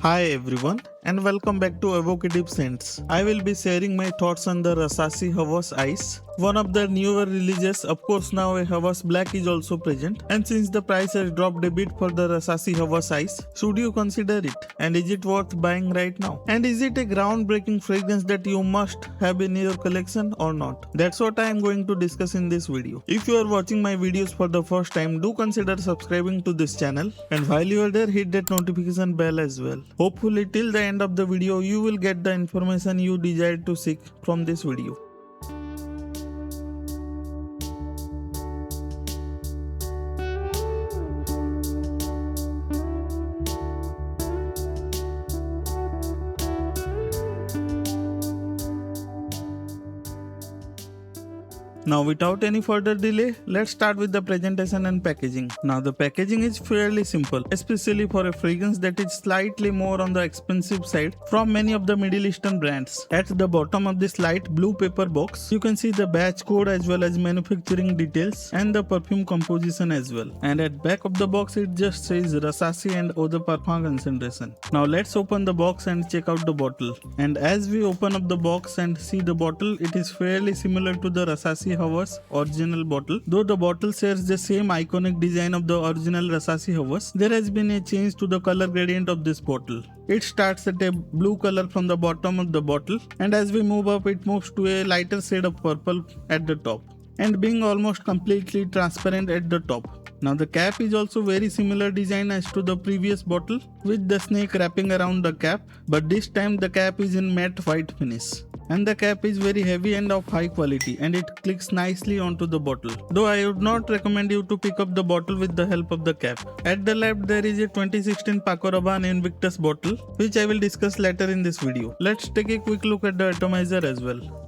Hi everyone and welcome back to Evocative Scents. I will be sharing my thoughts on the Rasasi Hawas Ice, one of the newer releases. Of course, now a Hawas Black is also present, and since the price has dropped a bit for the Rasasi Hawas Ice, should you consider it? And is it worth buying right now? And is it a groundbreaking fragrance that you must have in your collection or not? That's what I am going to discuss in this video. If you are watching my videos for the first time, do consider subscribing to this channel, and while you are there, hit that notification bell as well. Hopefully till the end of the video you will get the information you desire to seek from this video. Now without any further delay, let's start with the presentation and packaging. Now the packaging is fairly simple, especially for a fragrance that is slightly more on the expensive side from many of the Middle Eastern brands. At the bottom of this light blue paper box, you can see the batch code as well as manufacturing details and the perfume composition as well. And at back of the box it just says Rasasi and Eau de Parfum concentration. Now let's open the box and check out the bottle. And as we open up the box and see the bottle, it is fairly similar to the Rasasi Hawas original bottle. Though the bottle shares the same iconic design of the original Rasasi Hawas, there has been a change to the color gradient of this bottle. It starts at a blue color from the bottom of the bottle, and as we move up it moves to a lighter shade of purple at the top, and being almost completely transparent at the top. Now the cap is also very similar design as to the previous bottle, with the snake wrapping around the cap, but this time the cap is in matte white finish. And the cap is very heavy and of high quality, and it clicks nicely onto the bottle. Though I would not recommend you to pick up the bottle with the help of the cap. At the left there is a 2016 Paco Rabanne Invictus bottle, which I will discuss later in this video. Let's take a quick look at the atomizer as well.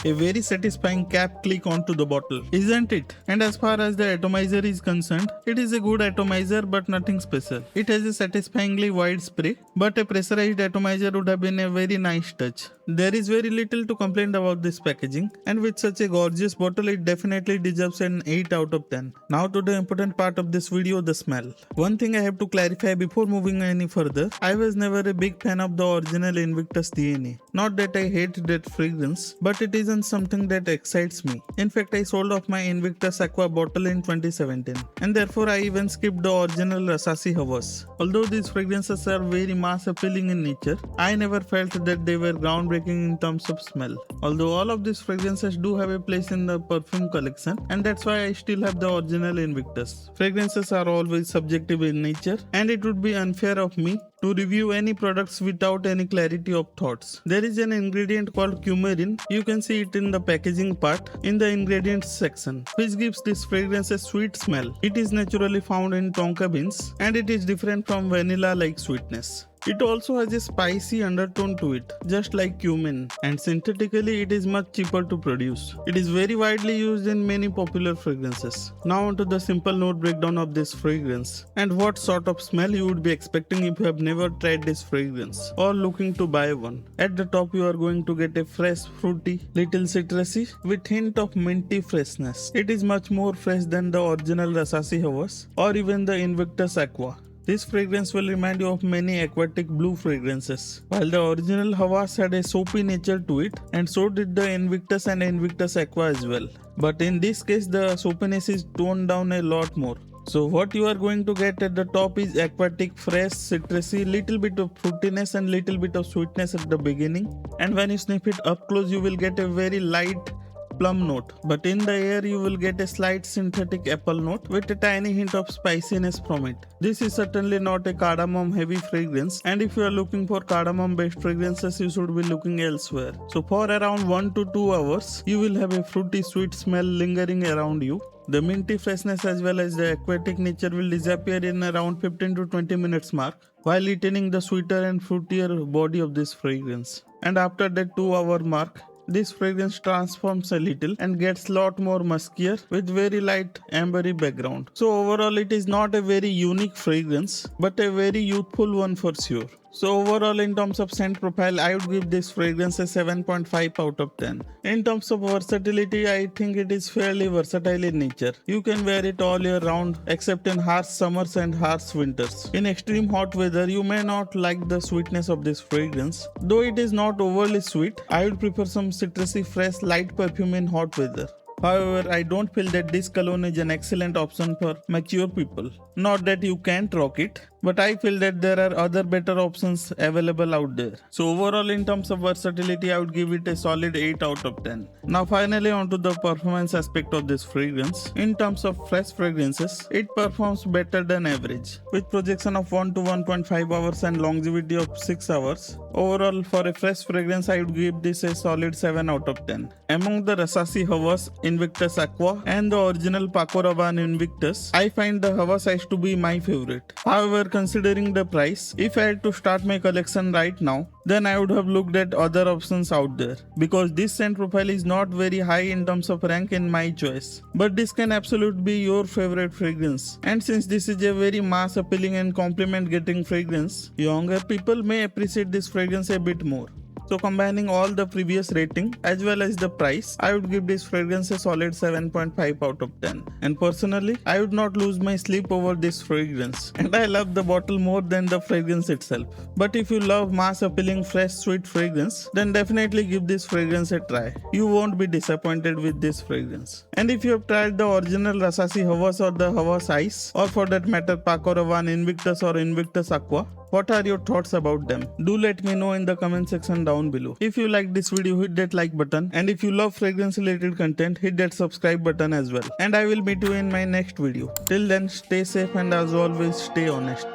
A very satisfying cap click onto the bottle, isn't it? And as far as the atomizer is concerned, it is a good atomizer but nothing special. It has a satisfyingly wide spray, but a pressurized atomizer would have been a very nice touch. There is very little to complain about this packaging, and with such a gorgeous bottle it definitely deserves an 8 out of 10. Now to the important part of this video, the smell. One thing I have to clarify before moving any further, I was never a big fan of the original Invictus DNA. Not that I hate that fragrance, but it isn't something that excites me. In fact, I sold off my Invictus Aqua bottle in 2017, and therefore I even skipped the original Rasasi Hawas. Although these fragrances are very mass appealing in nature, I never felt that they were groundbreaking in terms of smell. Although all of these fragrances do have a place in the perfume collection, and that's why I still have the original Invictus. Fragrances are always subjective in nature, and it would be unfair of me to review any products without any clarity of thoughts. There is an ingredient called coumarin. You can see it in the packaging part in the ingredients section, which gives this fragrance a sweet smell. It is naturally found in tonka beans, and it is different from vanilla like sweetness. It also has a spicy undertone to it, just like cumin, and synthetically it is much cheaper to produce. It is very widely used in many popular fragrances. Now onto the simple note breakdown of this fragrance, and what sort of smell you would be expecting if you have never tried this fragrance or looking to buy one. At the top you are going to get a fresh, fruity, little citrusy with hint of minty freshness. It is much more fresh than the original Rasasi Hawas or even the Invictus Aqua. This fragrance will remind you of many aquatic blue fragrances. While the original Hawas had a soapy nature to it, and so did the Invictus and Invictus Aqua as well. But in this case the soapiness is toned down a lot more. So what you are going to get at the top is aquatic, fresh, citrusy, little bit of fruitiness and little bit of sweetness at the beginning. And when you sniff it up close you will get a very light plum note, but in the air you will get a slight synthetic apple note with a tiny hint of spiciness from it. This is certainly not a cardamom heavy fragrance, and if you are looking for cardamom based fragrances you should be looking elsewhere. So for around 1 to 2 hours you will have a fruity sweet smell lingering around you. The minty freshness as well as the aquatic nature will disappear in around 15 to 20 minutes mark, while retaining the sweeter and fruitier body of this fragrance. And after that 2-hour mark, this fragrance transforms a little and gets lot more muskier with very light ambery background. So overall it is not a very unique fragrance, but a very youthful one for sure. So overall, in terms of scent profile, I would give this fragrance a 7.5 out of 10. In terms of versatility, I think it is fairly versatile in nature. You can wear it all year round except in harsh summers and harsh winters. In extreme hot weather, you may not like the sweetness of this fragrance. Though it is not overly sweet, I would prefer some citrusy fresh light perfume in hot weather. However, I don't feel that this cologne is an excellent option for mature people. Not that you can't rock it, but I feel that there are other better options available out there. So overall, in terms of versatility, I would give it a solid 8 out of 10. Now finally onto the performance aspect of this fragrance. In terms of fresh fragrances, it performs better than average. With projection of 1 to 1.5 hours and longevity of 6 hours. Overall, for a fresh fragrance, I would give this a solid 7 out of 10. Among the Rasasi Hawas Invictus Aqua and the original Paco Rabanne Invictus, I find the Hawas Ice to be my favorite. However, considering the price, if I had to start my collection right now, then I would have looked at other options out there, because this scent profile is not very high in terms of rank in my choice. But this can absolutely be your favorite fragrance. And since this is a very mass appealing and compliment getting fragrance, younger people may appreciate this fragrance a bit more. So combining all the previous rating as well as the price, I would give this fragrance a solid 7.5 out of 10. And personally, I would not lose my sleep over this fragrance. And I love the bottle more than the fragrance itself. But if you love mass appealing fresh sweet fragrance, then definitely give this fragrance a try. You won't be disappointed with this fragrance. And if you have tried the original Rasasi Hawas or the Hawas Ice, or for that matter Paco Rabanne Invictus or Invictus Aqua, what are your thoughts about them? Do let me know in the comment section down below. If you like this video, hit that like button, and if you love fragrance related content, hit that subscribe button as well. And I will meet you in my next video. Till then, stay safe and as always, stay honest.